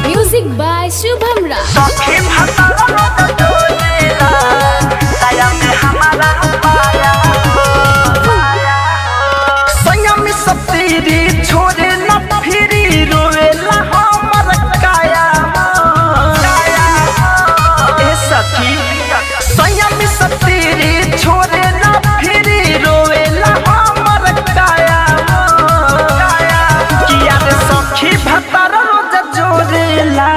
Music by Shubham राज। छोरे न फिरी रोवेला हमर काया ए सखी संयम सतीरी छोरे न फिरी रोवेला हमर काया किया रे सखी भतर रोज जोरेला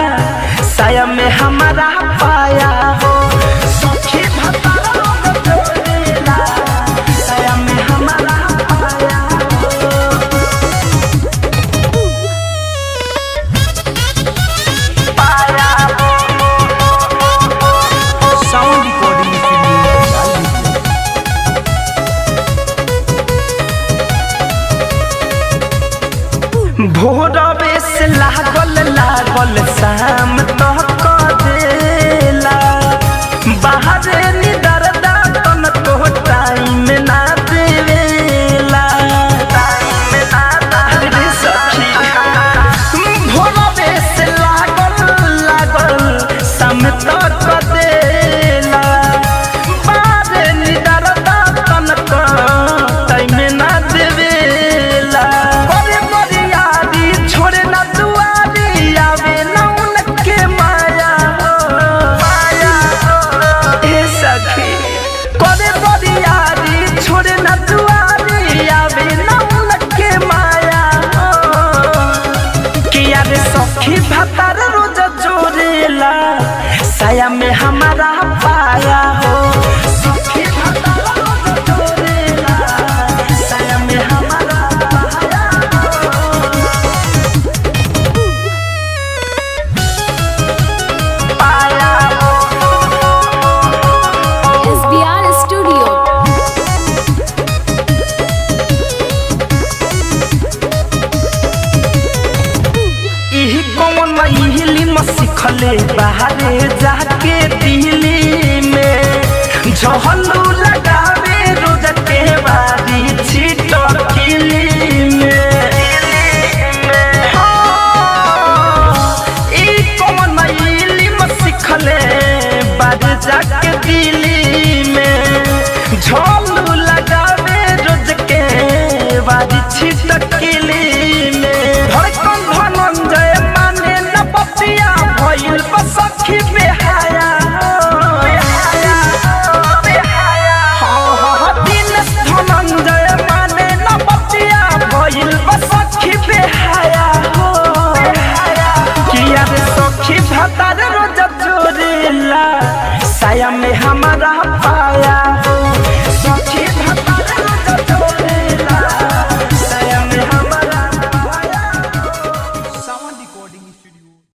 साया में हमारा पाया हो सखी भतर रोज जोरेला साया में हमारा पाया भोरवे से लागल लागल शाम तक देला बाहर निदर दातन तो टाइम ना देवेला रे सखी भोरवे से लागल लागल शाम तक देला बाहर निदर दातन तो टाइम ना देवेला छोड़े ना दुआरी आवे ना उनके माया ए सखी करे बरियारी छोड़े ना दुआरी आवे ना उनके माया किया रे सखी भतर रोज जोरेला साया में हमारा पाया हो सखी भतर रोज जोरेला साया में हमारा सिखले बाहरे जाके दिल्ली में झहलू लगावे रोज के बारी छिटकिली में कौन इल्म सिखले बाहरे जाके दिल्ली में झहलू लगावे रोज के बारी छिटकिली में धड़कन धनंजय माने न बतिया भइल सखी बेहाया दिन धनंजय माने न बतिया भइल सखी बेहाया किया रे सखी भतर रोज जोरेला साया में हमारा पाया